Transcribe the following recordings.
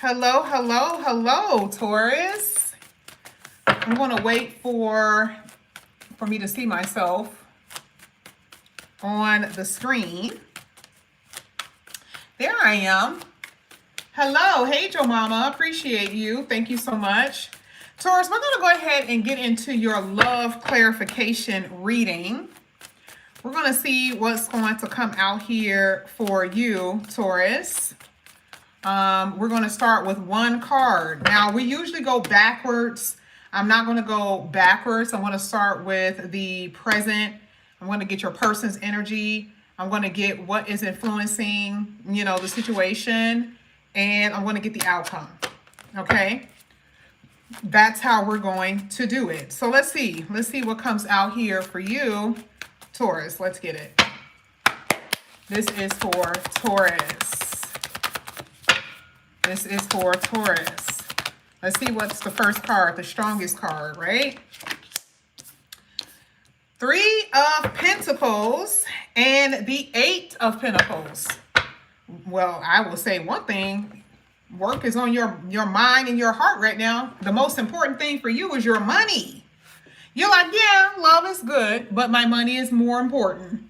Hello, hello, hello, Taurus. I'm going to wait for me to see myself on the screen. There I am. Hello. Hey, Joe Mama. Appreciate you. Thank you so much. Taurus, we're going to go ahead and get into your love clarification reading. We're going to see what's going to come out here for you, Taurus. We're going to start with one card. Now, we usually go backwards. I'm not going to go backwards. I'm going to start with the present. I'm going to get your person's energy. I'm going to get what is influencing, the situation. And I'm going to get the outcome. Okay? That's how we're going to do it. So let's see. Let's see what comes out here for you, Taurus. Let's get it. This is for Taurus. This is for Taurus. Let's see what's the first card, the strongest card, right? Three of Pentacles and the Eight of Pentacles. Well, I will say one thing. Work is on your mind and your heart right now. The most important thing for you is your money. You're like, yeah, love is good, but my money is more important.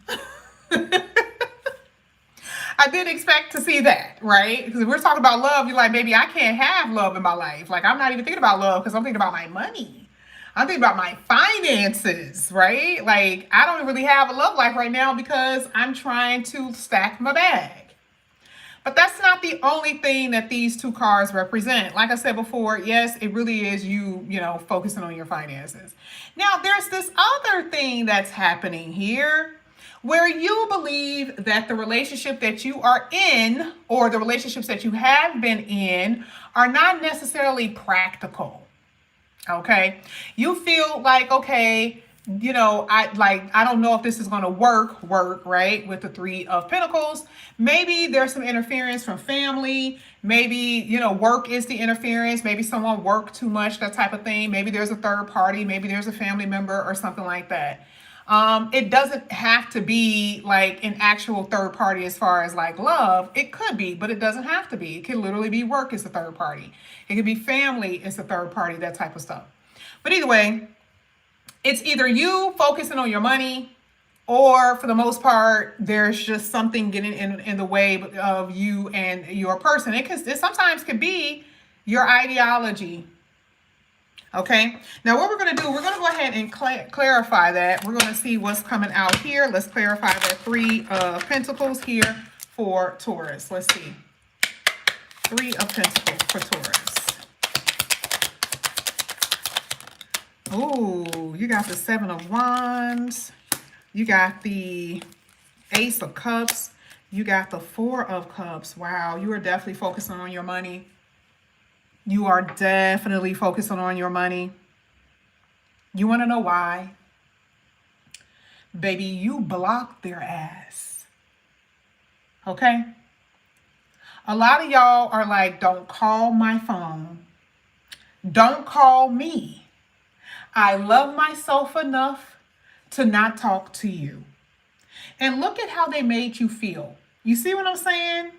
I did expect to see that, right? Because if we're talking about love, you're like, baby, I can't have love in my life. Like, I'm not even thinking about love because I'm thinking about my money. I'm thinking about my finances, right? Like, I don't really have a love life right now because I'm trying to stack my bag. But that's not the only thing that these two cards represent. Like I said before, yes, it really is you focusing on your finances. Now, there's this other thing that's happening here where you believe that the relationship that you are in or the relationships that you have been in are not necessarily practical. Okay? You feel like, okay, I don't know if this is going to work, right? With the Three of Pentacles. Maybe there's some interference from family. Maybe, work is the interference. Maybe someone worked too much, that type of thing. Maybe there's a third party. Maybe there's a family member or something like that. It doesn't have to be like an actual third party as far as like love. It could be, but it doesn't have to be. It could literally be work as a third party. It could be family as a third party, that type of stuff. But either way, it's either you focusing on your money or for the most part, there's just something getting in the way of you and your person. It sometimes could be your ideology. Okay, now what we're going to do, we're going to go ahead and clarify that. We're going to see what's coming out here. Let's clarify that Three of Pentacles here for Taurus. Let's see. Three of Pentacles for Taurus. Ooh, you got the Seven of Wands. You got the Ace of Cups. You got the Four of Cups. Wow, you are definitely focusing on your money. You are definitely focusing on your money. You want to know why? Baby, you blocked their ass. Okay? A lot of y'all are like, don't call my phone. Don't call me. I love myself enough to not talk to you. And look at how they made you feel. You see what I'm saying?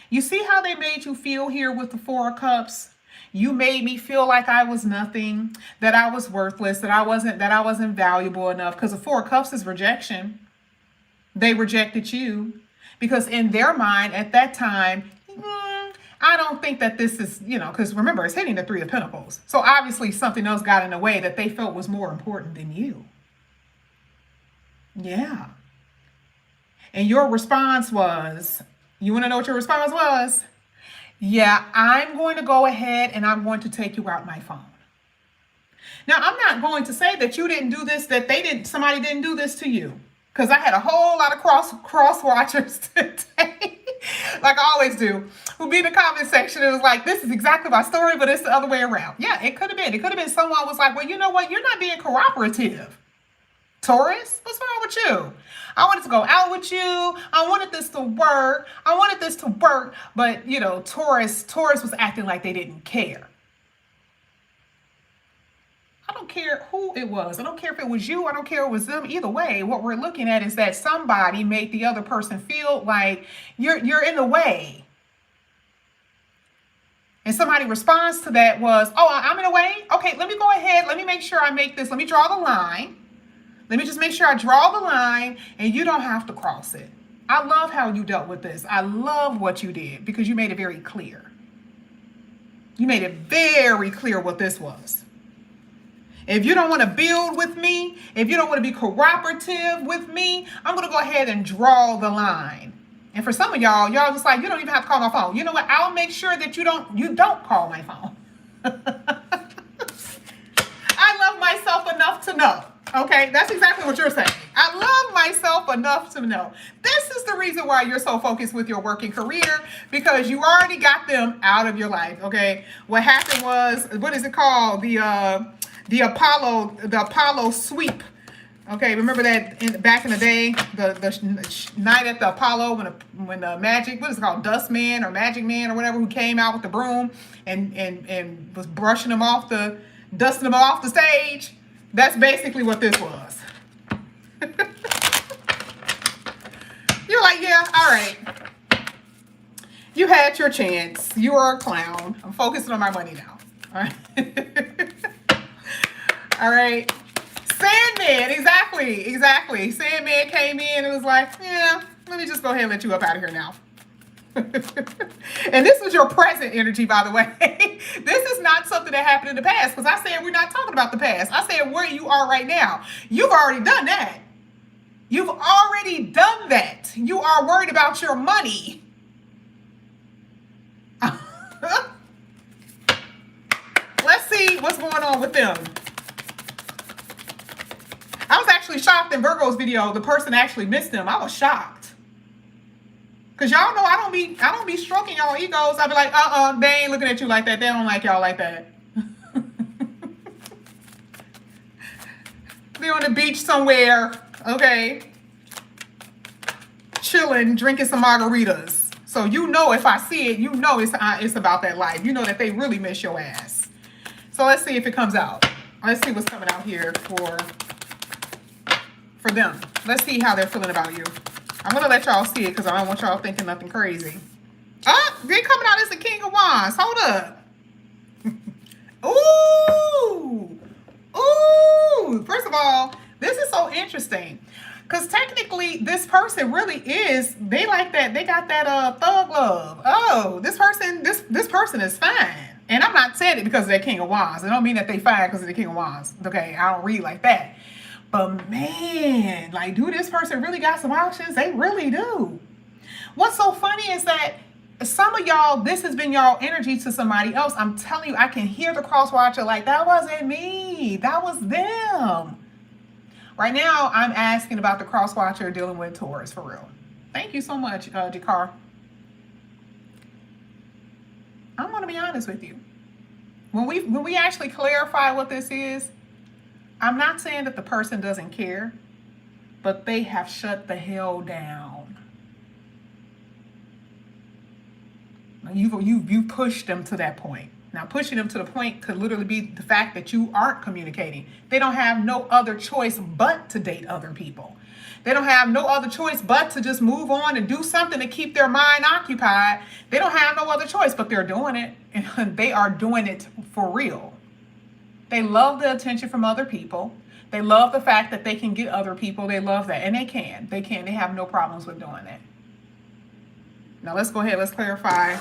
You see how they made you feel here with the Four of Cups? You made me feel like I was nothing, that I was worthless, that I wasn't valuable enough. Because the Four of Cups is rejection. They rejected you because in their mind at that time, I don't think that this is, because remember, it's hitting the Three of Pentacles. So obviously something else got in the way that they felt was more important than you. Yeah. And your response was, you want to know what your response was? Yeah, I'm going to go ahead and I'm going to take you out my phone. Now, I'm not going to say that you didn't do this, that somebody didn't do this to you. Because I had a whole lot of cross watchers today, like I always do, who be in the comment section. It was like, this is exactly my story, but it's the other way around. Yeah, it could have been. It could have been someone was like, well, you know what? You're not being cooperative. Taurus, what's wrong with you? I wanted to go out with you. I wanted this to work. But, Taurus was acting like they didn't care. I don't care who it was. I don't care if it was you. I don't care if it was them. Either way, what we're looking at is that somebody made the other person feel like you're in the way. and somebody responds to that was, oh, I'm in a way? Okay, let me go ahead. Let me make sure I make this. Let me draw the line. Let me just make sure I draw the line and you don't have to cross it. I love how you dealt with this. I love what you did because you made it very clear. You made it very clear what this was. If you don't want to build with me, if you don't want to be cooperative with me, I'm going to go ahead and draw the line. And for some of y'all just like, you don't even have to call my phone. You know what? I'll make sure that you don't call my phone. I love myself enough to know. Okay, that's exactly what you're saying. I love myself enough to know. This is the reason why you're so focused with your working career, because you already got them out of your life. Okay, what happened was, what is it called? The Apollo sweep. Okay, remember that back in the day, the night at the Apollo when the magic, what is it called, Dust Man or Magic Man or whatever, who came out with the broom and was brushing them off dusting them off the stage. That's basically what this was. You're like, yeah, all right. You had your chance. You are a clown. I'm focusing on my money now. All right. All right. Sandman, exactly. Sandman came in and was like, yeah, let me just go ahead and let you up out of here now. And this was your present energy, by the way. This is not something that happened in the past, because I said we're not talking about the past. I said where you are right now. You've already done that. You've already done that. You are worried about your money. Let's see what's going on with them. I was actually shocked in Virgo's video. The person actually missed them. I was shocked. Cause y'all know I don't be stroking y'all egos. I be like, they ain't looking at you like that. They don't like y'all like that. They're on the beach somewhere, okay, chilling, drinking some margaritas. So you know, if I see it, you know it's about that life. You know that they really miss your ass. So let's see if it comes out. Let's see what's coming out here for them. Let's see how they're feeling about you. I'm going to let y'all see it because I don't want y'all thinking nothing crazy. Oh, they're coming out as the King of Wands. Hold up. Ooh. Ooh. First of all, this is so interesting. Because technically, this person really is, they like that, they got that thug love. Oh, this person is fine. And I'm not saying it because of their King of Wands. I don't mean that they fine because of the King of Wands. Okay, I don't read like that. But man, like, do this person really got some options? They really do. What's so funny is that some of y'all, this has been y'all energy to somebody else. I'm telling you, I can hear the cross watcher like, that wasn't me. That was them. Right now, I'm asking about the cross watcher dealing with Taurus, for real. Thank you so much, Jakar. I'm going to be honest with you. When we actually clarify what this is, I'm not saying that the person doesn't care, but they have shut the hell down. You pushed them to that point. Now, pushing them to the point could literally be the fact that you aren't communicating. They don't have no other choice but to date other people. They don't have no other choice but to just move on and do something to keep their mind occupied. They don't have no other choice, but they're doing it, and they are doing it for real. They love the attention from other people. They love the fact that they can get other people. They love that. And they can. They have no problems with doing that. Now let's go ahead. Let's clarify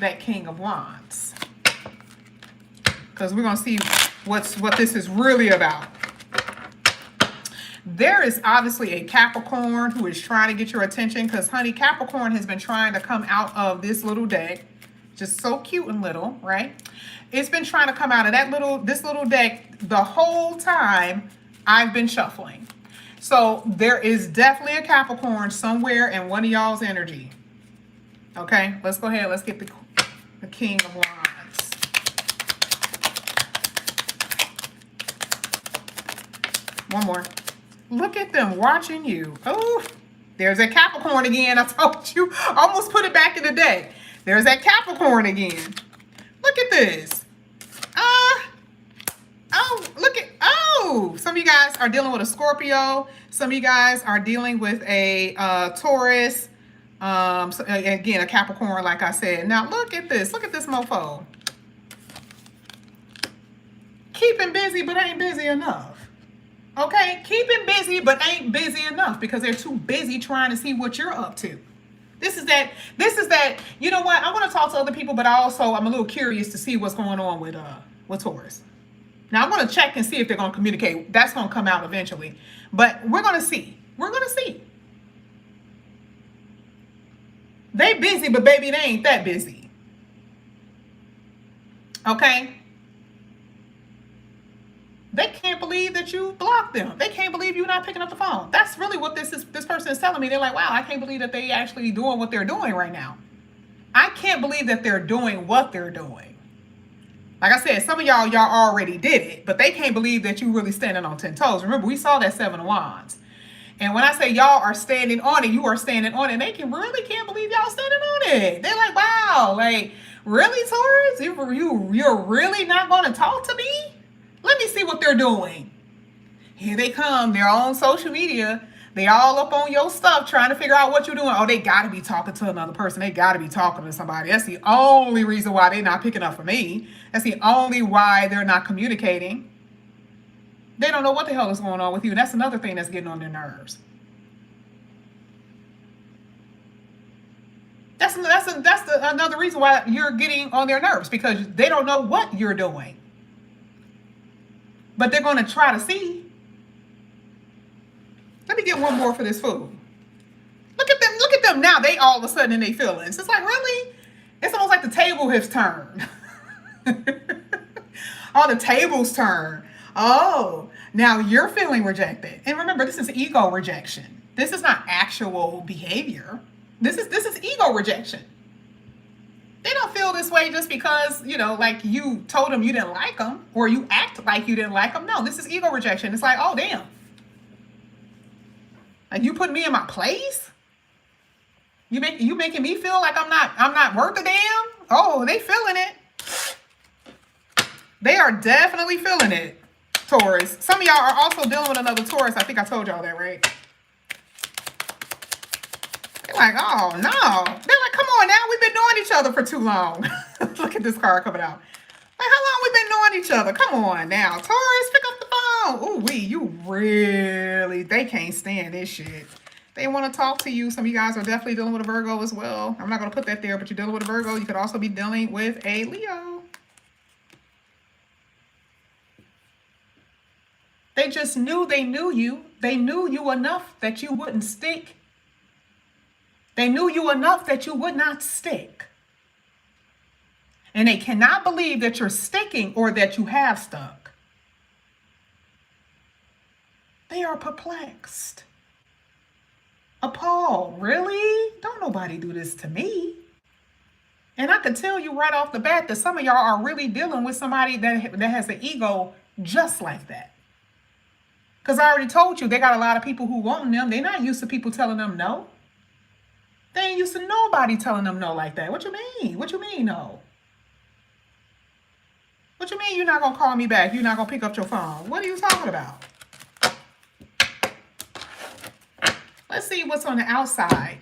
that King of Wands. Because we're going to see what this is really about. There is obviously a Capricorn who is trying to get your attention. Because, honey, Capricorn has been trying to come out of this little deck. Just so cute and little, right? It's been trying to come out of this little deck the whole time I've been shuffling. So there is definitely a Capricorn somewhere in one of y'all's energy. Okay, let's go ahead. Let's get the King of Wands. One more. Look at them watching you. Oh, there's a Capricorn again. I told you. Almost put it back in the deck. There's that Capricorn again. Look at this. Some of you guys are dealing with a Scorpio. Some of you guys are dealing with a Taurus. So, again, a Capricorn, like I said. Now, look at this. Look at this mofo. Keeping busy, but ain't busy enough. Okay? Keeping busy, but ain't busy enough because they're too busy trying to see what you're up to. This is that, you know what? I want to talk to other people, but I'm a little curious to see what's going on with Taurus. Now, I'm going to check and see if they're going to communicate. That's going to come out eventually. But we're going to see. We're going to see. They busy, but baby, they ain't that busy. Okay? They can't believe that you blocked them. They can't believe you're not picking up the phone. That's really what this person is telling me. They're like, wow, I can't believe that they actually doing what they're doing right now. I can't believe that they're doing what they're doing. Like I said, some of y'all already did it, but they can't believe that you really standing on 10 toes. Remember, we saw that 7 of Wands. And when I say y'all are standing on it, you are standing on it. And they really can't believe y'all standing on it. They're like, wow, like, really, Taurus? You're really not going to talk to me? Let me see what they're doing. Here they come. They're on social media. They all up on your stuff trying to figure out what you're doing. Oh, they got to be talking to another person. They got to be talking to somebody. That's the only reason why they're not picking up for me. That's the only why they're not communicating. They don't know what the hell is going on with you. And that's another thing that's getting on their nerves. That's another reason why you're getting on their nerves, because they don't know what you're doing. But they're going to try to see. Let me get one more for this food. Look at them now. They all of a sudden in their feelings. It's like, really? It's almost like the table has turned. Oh, the tables turn. Oh, now you're feeling rejected. And remember, this is ego rejection. This is not actual behavior. This is ego rejection. They don't feel this way just because, like you told them you didn't like them or you act like you didn't like them. No, this is ego rejection. It's like, oh, damn. Like, you put me in my place? You making me feel like I'm not worth a damn? Oh, they feeling it. They are definitely feeling it, Taurus. Some of y'all are also dealing with another Taurus. I think I told y'all that, right? They're like, oh, no. They're like, come on now. We've been knowing each other for too long. Look at this card coming out. Like, how long we been knowing each other? Come on now. Taurus, pick up the phone. They can't stand this shit. They want to talk to you. Some of you guys are definitely dealing with a Virgo as well. I'm not going to put that there, but you're dealing with a Virgo. You could also be dealing with a Leo. They just knew they knew you. They knew you enough that you wouldn't stick. They knew you enough that you would not stick. And they cannot believe that you're sticking or that you have stuck. They are perplexed. Appalled. Really? Don't nobody do this to me. And I can tell you right off the bat that some of y'all are really dealing with somebody that has an ego just like that. Because I already told you, they got a lot of people who want them. They're not used to people telling them no. They ain't used to nobody telling them no like that. What you mean? What you mean no? What you mean you're not going to call me back? You're not going to pick up your phone? What are you talking about? Let's see what's on the outside.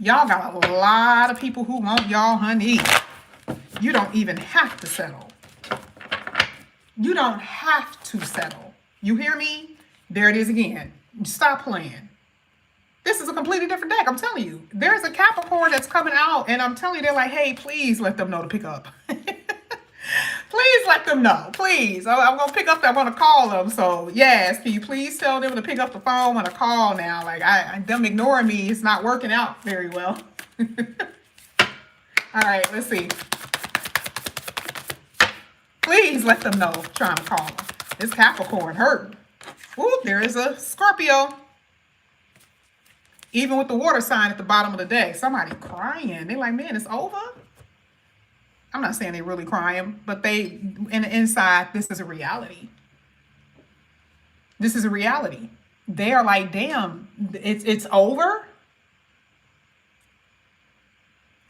Y'all got a lot of people who want y'all, honey. You don't even have to settle. You don't have to settle. You hear me? There it is again. Stop playing. This is a completely different deck. I'm telling you. There's a Capricorn that's coming out, and I'm telling you, they're like, hey, please let them know to pick up. Please let them know. Please. I'm going to pick up. I want to call them. So, yes, can you please tell them to pick up the phone when I call now? Like, them ignoring me, it's not working out very well. All right, let's see. Please let them know I'm trying to call them. This Capricorn hurt. Ooh, there is a Scorpio. Even with the water sign at the bottom of the deck, somebody crying. They're like, man, it's over. I'm not saying they're really crying, but in the inside, this is a reality. This is a reality. They are like, damn, it's over.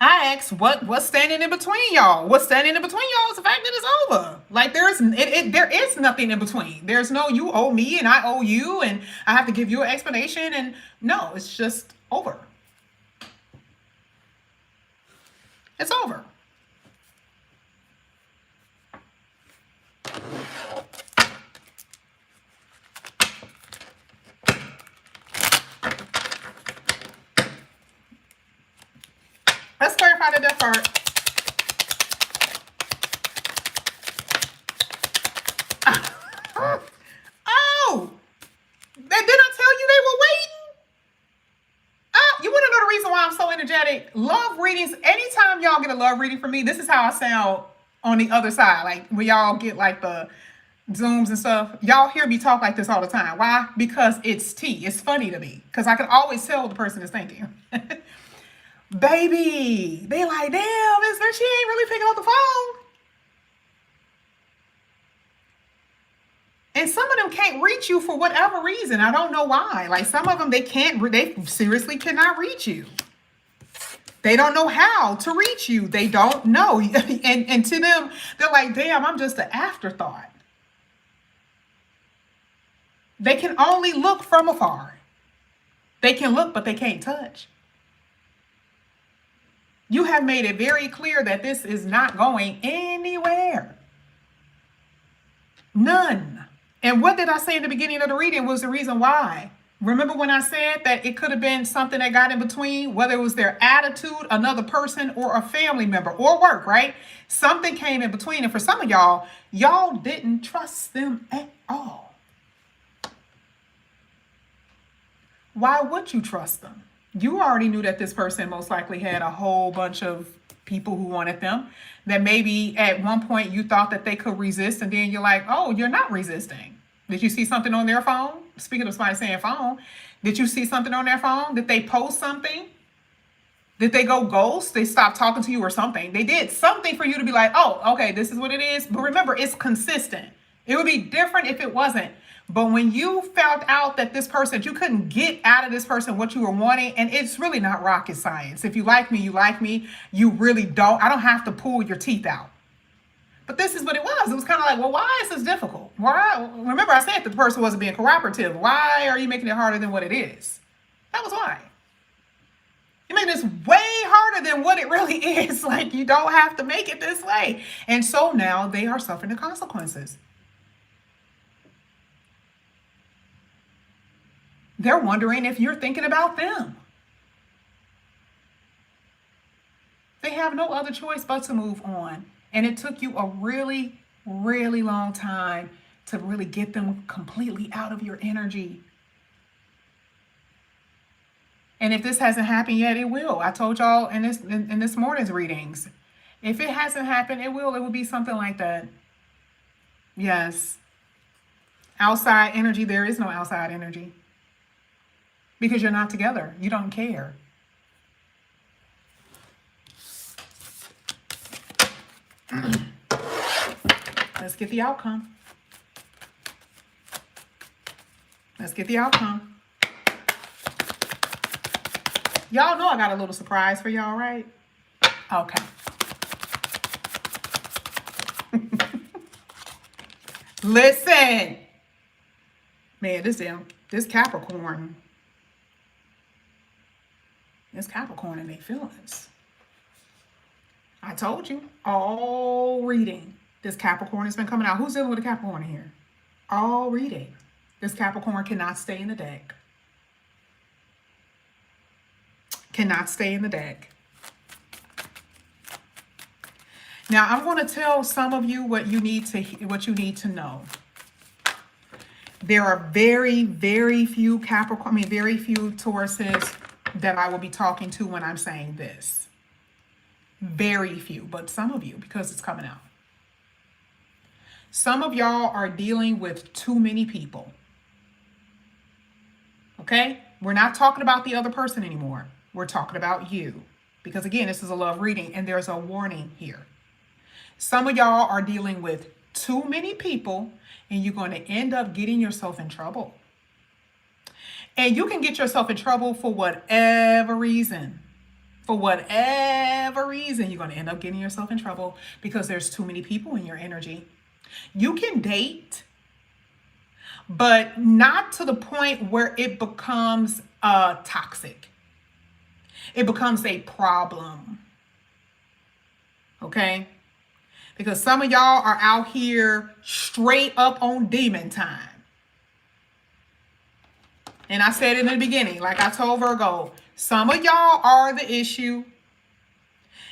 I asked, what's standing in between y'all? What's standing in between y'all is the fact that it's over. Like there is nothing in between. There's no you owe me and I owe you and I have to give you an explanation. And no, it's just over. It's over. Let's clarify the death card. Oh, didn't I tell you they were waiting? You want to know the reason why I'm so energetic? Love readings. Anytime y'all get a love reading from me, this is how I sound on the other side. Like when y'all get like the Zooms and stuff, y'all hear me talk like this all the time. Why? Because it's tea. It's funny to me because I can always tell what the person is thinking. Baby, they like, damn, she ain't really picking up the phone. And some of them can't reach you for whatever reason. I don't know why. Like some of them, they seriously cannot reach you. They don't know how to reach you. They don't know. And to them, they're like, damn, I'm just an afterthought. They can only look from afar. They can look, but they can't touch. You have made it very clear that this is not going anywhere. None. And what did I say in the beginning of the reading was the reason why? Remember when I said that it could have been something that got in between, whether it was their attitude, another person, or a family member, or work, right? Something came in between. And for some of y'all didn't trust them at all. Why would you trust them? You already knew that this person most likely had a whole bunch of people who wanted them, that maybe at one point you thought that they could resist, and then you're like, oh, you're not resisting. Did you see something on their phone? Speaking of somebody saying phone, did you see something on their phone? Did they post something? Did they go ghost? They stopped talking to you or something? They did something for you to be like, oh, okay, this is what it is. But remember, it's consistent. It would be different if it wasn't. But when you found out that this person, you couldn't get out of this person what you were wanting, and it's really not rocket science. If you like me, you like me. You really don't. I don't have to pull your teeth out. But this is what it was. It was kind of like, well, why is this difficult? Why? Remember, I said that the person wasn't being cooperative. Why are you making it harder than what it is? That was why. You made this way harder than what it really is. Like, you don't have to make it this way. And so now they are suffering the consequences. They're wondering if you're thinking about them. They have no other choice but to move on. And it took you a really, really long time to really get them completely out of your energy. And if this hasn't happened yet, it will. I told y'all in this morning's readings. If it hasn't happened, it will. It will be something like that. Yes. Outside energy, there is no outside energy. Because you're not together. You don't care. Let's get the outcome. Let's get the outcome. Y'all know I got a little surprise for y'all, right? Okay. Listen. Man, this Capricorn. It's Capricorn and their feelings. I told you, all reading, this Capricorn has been coming out. Who's dealing with a Capricorn here? All reading. This Capricorn cannot stay in the deck. Cannot stay in the deck. Now, I'm going to tell some of you what you need to know. There are very, very few very few Tauruses that I will be talking to when I'm saying this. Very few, but some of you, because it's coming out. Some of y'all are dealing with too many people. Okay? We're not talking about the other person anymore. We're talking about you. Because again, this is a love reading and there's a warning here. Some of y'all are dealing with too many people and you're going to end up getting yourself in trouble. And you can get yourself in trouble for whatever reason. For whatever reason, you're going to end up getting yourself in trouble because there's too many people in your energy. You can date, but not to the point where it becomes toxic. it becomes a problem. Okay? Because some of y'all are out here straight up on demon time. And I said in the beginning, like I told Virgo, some of y'all are the issue.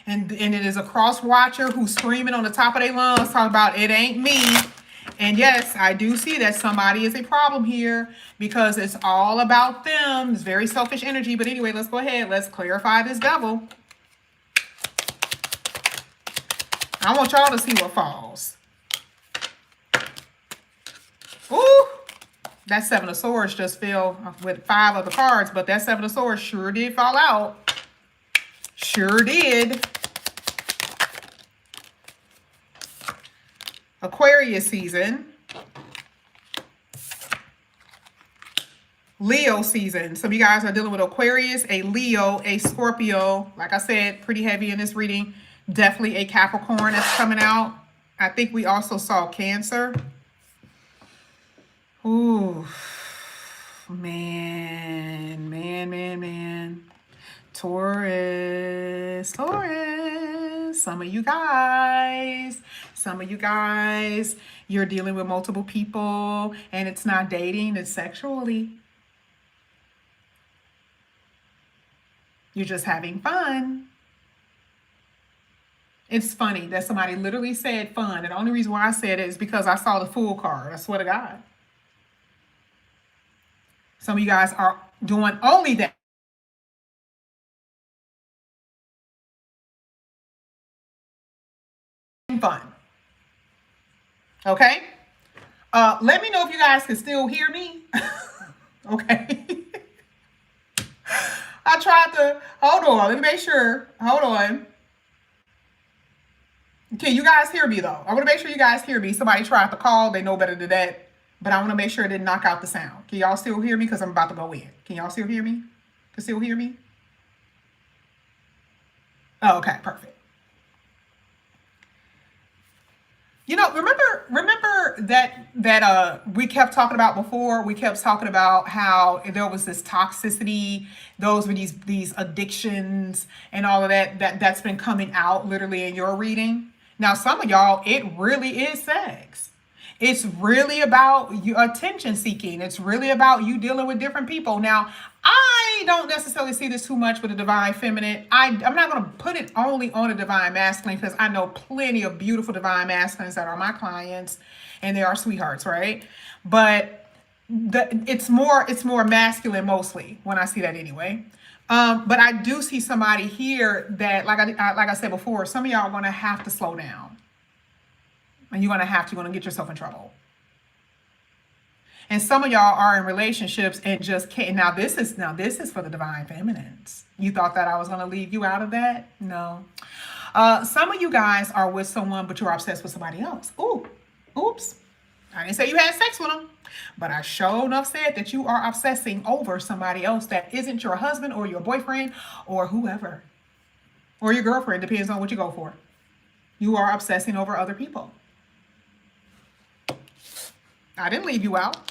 And it is a cross watcher who's screaming on the top of their lungs, talking about it ain't me. And yes, I do see that somebody is a problem here because it's all about them. It's very selfish energy. But anyway, let's go ahead. Let's clarify this devil. I want y'all to see what falls. Ooh, that Seven of Swords just fell with 5 other cards, but that Seven of Swords sure did fall out. Sure did. Aquarius season. Leo season. Some of you guys are dealing with Aquarius, a Leo, a Scorpio. Like I said, pretty heavy in this reading. Definitely a Capricorn that's coming out. I think we also saw Cancer. Ooh, man. Taurus. Some of you guys, you're dealing with multiple people, and it's not dating, it's sexually. You're just having fun. It's funny that somebody literally said fun. And the only reason why I said it is because I saw the Fool card. I swear to God. Some of you guys are doing only that. Fun. Okay? Let me know if you guys can still hear me. Okay. I tried to, hold on, let me make sure. Hold on. Can you guys hear me though? I want to make sure you guys hear me. Somebody tried to call, they know better than that. But I want to make sure it didn't knock out the sound. Can y'all still hear me? Because I'm about to go in. Can y'all still hear me? Can still hear me? Oh, okay, perfect. You know, remember that we kept talking about before. We kept talking about how there was this toxicity, those were these addictions and all of that's been coming out literally in your reading. Now, some of y'all, it really is sex. It's really about your attention seeking. It's really about you dealing with different people. Now, I don't necessarily see this too much with the divine feminine. I'm not going to put it only on a divine masculine because I know plenty of beautiful divine masculines that are my clients and they are sweethearts, right? But it's more masculine mostly when I see that anyway. But I do see somebody here that, like I said before, some of y'all are going to have to slow down. And you're going to get yourself in trouble. And some of y'all are in relationships and just can't. Now this is for the divine feminines. You thought that I was going to leave you out of that? No. Some of you guys are with someone, but you're obsessed with somebody else. Ooh, oops. I didn't say you had sex with them, but I sure enough said that you are obsessing over somebody else that isn't your husband or your boyfriend or whoever. Or your girlfriend, depends on what you go for. You are obsessing over other people. I didn't leave you out.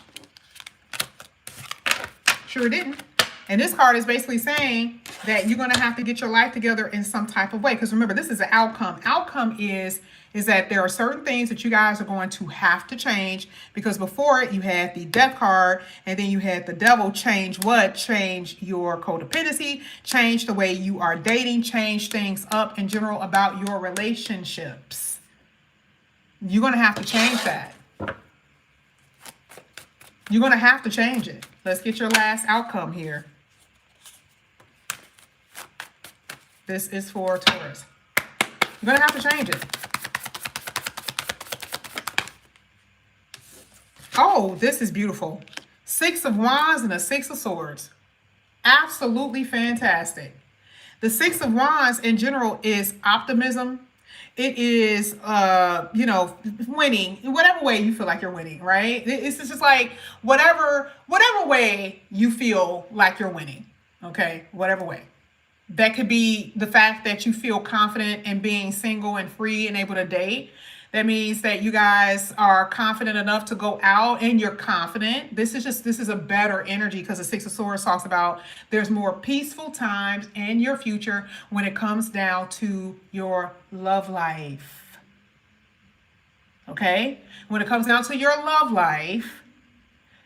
Sure didn't. And this card is basically saying that you're going to have to get your life together in some type of way. Because remember, this is an outcome. Outcome is that there are certain things that you guys are going to have to change. Because before it, you had the death card. And then you had the devil. Change what? Change your codependency. Change the way you are dating. Change things up in general about your relationships. You're going to have to change that. You're going to have to change it. Let's get your last outcome here. This is for Taurus. You're going to have to change it. Oh, this is beautiful. 6 of Wands and a 6 of Swords. Absolutely fantastic. The 6 of Wands in general is optimism. It is, winning in whatever way you feel like you're winning, right? It's just like whatever way you feel like you're winning, okay? Whatever way. That could be the fact that you feel confident in being single and free and able to date. That means that you guys are confident enough to go out and you're confident. This is a better energy because the Six of Swords talks about there's more peaceful times in your future when it comes down to your love life. Okay? When it comes down to your love life,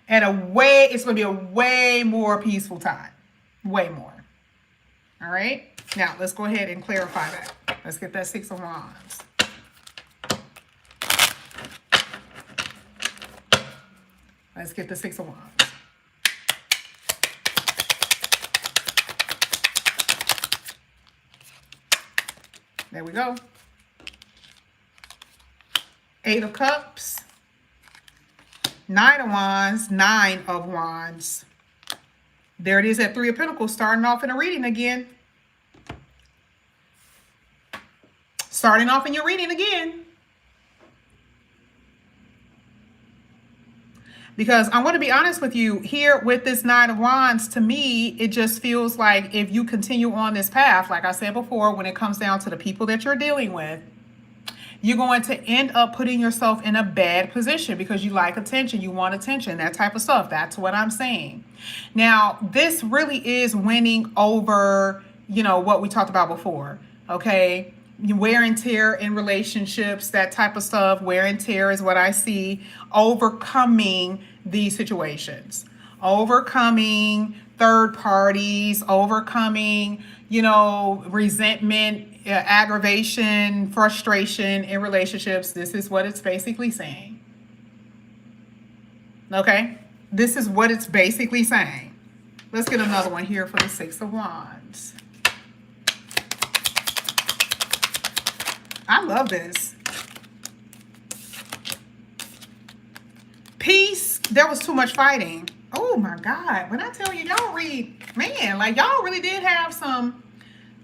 it's going to be a way more peaceful time. Way more. All right? Now, let's go ahead and clarify that. Let's get that Six of Wands. Let's get the Six of Wands. There we go. Eight of Cups. Nine of Wands. Nine of Wands. There it is at Three of Pentacles, starting off in a reading again. Starting off in your reading again. Because I want to be honest with you, here with this Nine of Wands, to me, it just feels like if you continue on this path, like I said before, when it comes down to the people that you're dealing with, you're going to end up putting yourself in a bad position because you like attention, you want attention, that type of stuff. That's what I'm saying. Now, this really is winning over, what we talked about before, okay? Wear and tear in relationships, that type of stuff. Wear and tear is what I see. Overcoming these situations, overcoming third parties, overcoming, resentment, aggravation, frustration in relationships. This is what it's basically saying. Okay? This is what it's basically saying. Let's get another one here for the Six of Wands. I love this. Peace. There was too much fighting. Oh my God. When I tell you, y'all read, man, like y'all really did have some,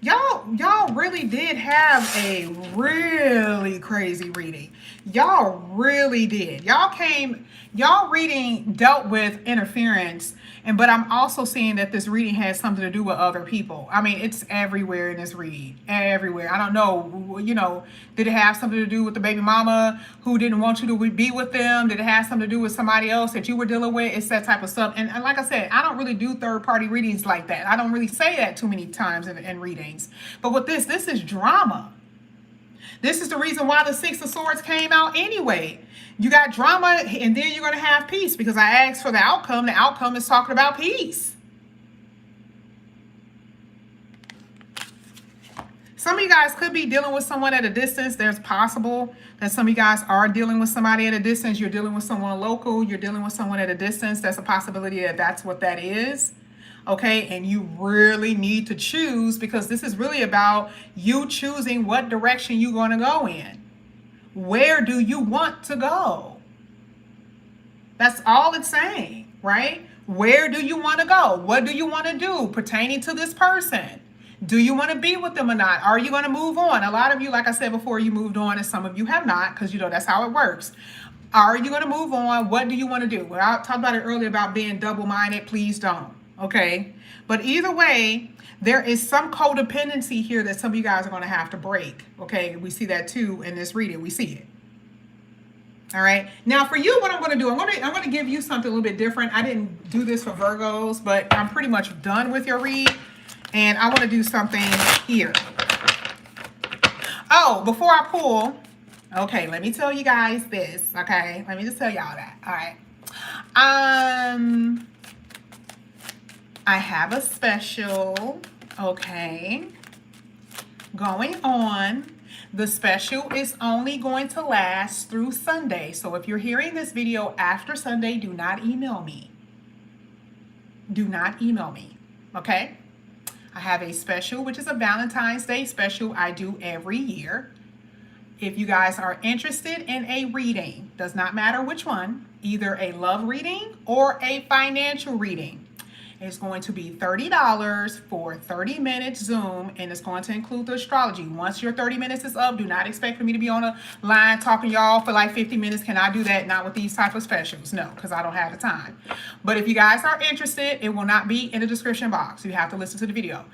y'all really did have a really crazy reading. Y'all really did. Y'all reading dealt with interference, but I'm also seeing that this reading has something to do with other people. I mean, it's everywhere in this read, everywhere. I don't know, did it have something to do with the baby mama who didn't want you to be with them? Did it have something to do with somebody else that you were dealing with? It's that type of stuff. And like I said, I don't really do third party readings like that. I don't really say that too many times in readings. But with this is drama. This is the reason why the Six of Swords came out anyway. You got drama, and then you're going to have peace because I asked for the outcome. The outcome is talking about peace. Some of you guys could be dealing with someone at a distance. There's possible that some of you guys are dealing with somebody at a distance. You're dealing with someone local. You're dealing with someone at a distance. That's a possibility that that's what that is. Okay, and you really need to choose because this is really about you choosing what direction you're going to go in. Where do you want to go? That's all it's saying, right? Where do you want to go? What do you want to do pertaining to this person? Do you want to be with them or not? Are you going to move on? A lot of you, like I said before, you moved on, and some of you have not because, that's how it works. Are you going to move on? What do you want to do? Well, I talked about it earlier about being double-minded. Please don't. Okay? But either way, there is some codependency here that some of you guys are going to have to break. Okay? We see that too in this reading. We see it. All right. Now for you, what I'm going to do, I'm going to give you something a little bit different. I didn't do this for Virgos, but I'm pretty much done with your read. And I want to do something here. Oh, before I pull, okay, let me tell you guys this. Okay. Let me just tell y'all that. All right. I have a special, okay, going on. The special is only going to last through Sunday. So if you're hearing this video after Sunday, do not email me. Do not email me, okay? I have a special, which is a Valentine's Day special I do every year. If you guys are interested in a reading, does not matter which one, either a love reading or a financial reading. It's going to be $30 for 30 minutes Zoom, and it's going to include the astrology. Once your 30 minutes is up, do not expect for me to be on a line talking to y'all for like 50 minutes. Can I do that? Not with these type of specials. No, because I don't have the time. But if you guys are interested, it will not be in the description box. You have to listen to the video.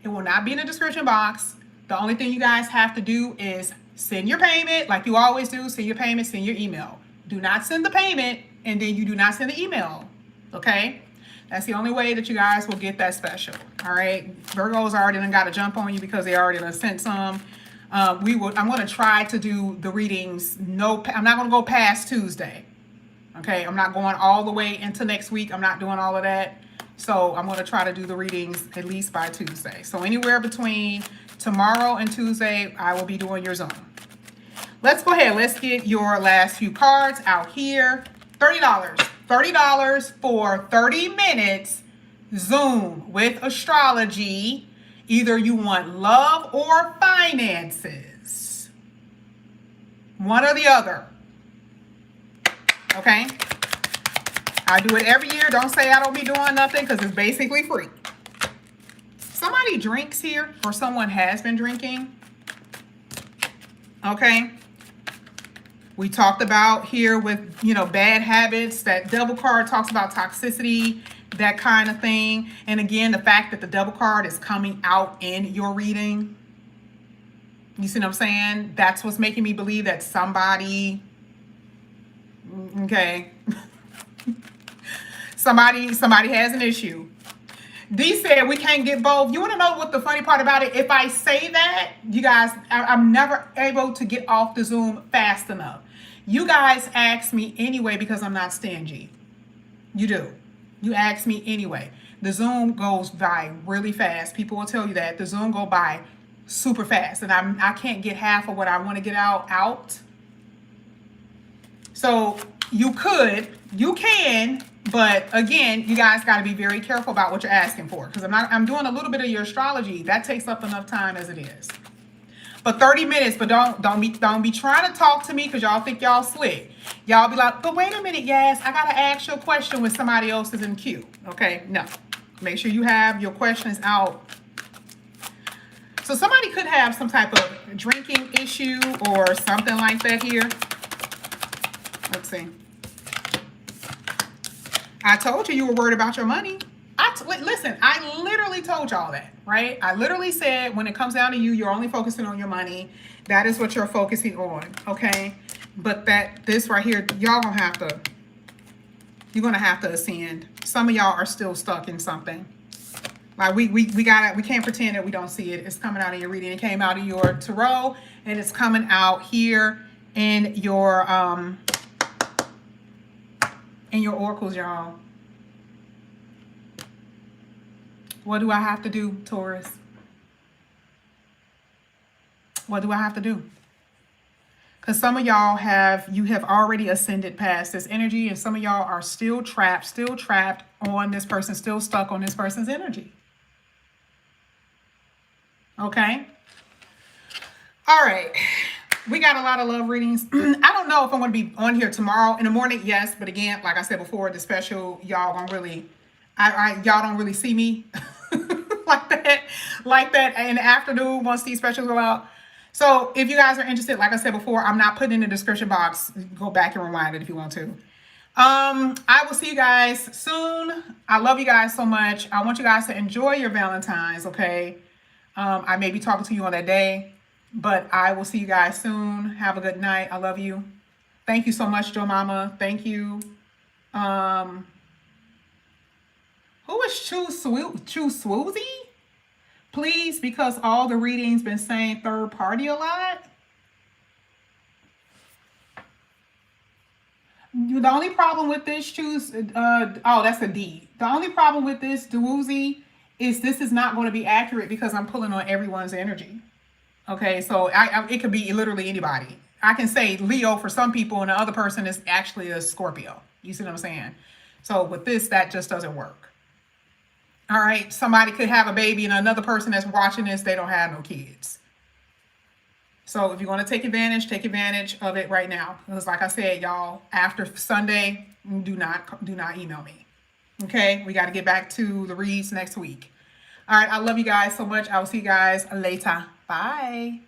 It will not be in the description box. The only thing you guys have to do is Send your payment like you always do. Send your payment, send your email. Do not send the payment and then you do not send the email. Okay? That's the only way that you guys will get that special. All right? Virgos already done got to jump on you because they already done sent some. I'm going to try to do the readings. I'm not going to go past Tuesday. Okay? I'm not going all the way into next week. I'm not doing all of that. So I'm going to try to do the readings at least by Tuesday. So anywhere between tomorrow and Tuesday, I will be doing your Zoom. Let's go ahead. Let's get your last few cards out here. $30. $30 for 30 minutes Zoom with astrology. Either you want love or finances. One or the other. Okay? I do it every year. Don't say I don't be doing nothing because it's basically free. Somebody drinks here or someone has been drinking. Okay? We talked about here with, bad habits. That devil card talks about toxicity, that kind of thing. And again, the fact that the devil card is coming out in your reading. You see what I'm saying? That's what's making me believe that somebody, okay, somebody has an issue. D said we can't get both. You want to know what the funny part about it? If I say that, you guys, I'm never able to get off the Zoom fast enough. You guys ask me anyway because I'm not stingy. You do. You ask me anyway. The Zoom goes by really fast. People will tell you that. The Zoom go by super fast. And I can't get half of what I want to get out. So you can, but again, you guys got to be very careful about what you're asking for. Because I'm doing a little bit of your astrology. That takes up enough time as it is. But 30 minutes, but don't be trying to talk to me because y'all think y'all slick. Y'all be like, but wait a minute, yes, I gotta ask you a question when somebody else is in queue. Okay, no. Make sure you have your questions out. So somebody could have some type of drinking issue or something like that here. Let's see. I told you were worried about your money. Listen, I literally told y'all that, right? I literally said when it comes down to you, you're only focusing on your money. That is what you're focusing on, okay? But this right here, you're gonna have to ascend. Some of y'all are still stuck in something. Like we can't pretend that we don't see it. It's coming out in your reading. It came out of your tarot, and it's coming out here in your oracles, y'all. What do I have to do, Taurus? What do I have to do? Because some of y'all have already ascended past this energy, and some of y'all are still trapped on this person, still stuck on this person's energy. Okay? All right. We got a lot of love readings. I don't know if I'm going to be on here tomorrow in the morning. Yes, but again, like I said before, the special, y'all don't really see me like that in the afternoon once these specials go out. So if you guys are interested, like I said before, I'm not putting in the description box. Go back and rewind it if you want to. I will see you guys soon. I love you guys so much. I want you guys to enjoy your Valentine's, okay? I may be talking to you on that day, but I will see you guys soon. Have a good night. I love you. Thank you so much, Joe Mama. Thank you. Who is Choo Swoozy? Please, because all the readings been saying third party a lot. The only problem with this, that's a D. The only problem with this, Dewoozy, is this is not going to be accurate because I'm pulling on everyone's energy. Okay, so it could be literally anybody. I can say Leo for some people, and the other person is actually a Scorpio. You see what I'm saying? So with this, that just doesn't work. All right, somebody could have a baby and another person that's watching this, they don't have no kids. So if you're going to take advantage of it right now. Because like I said, y'all, after Sunday, do not email me. Okay, we got to get back to the reads next week. All right, I love you guys so much. I will see you guys later. Bye.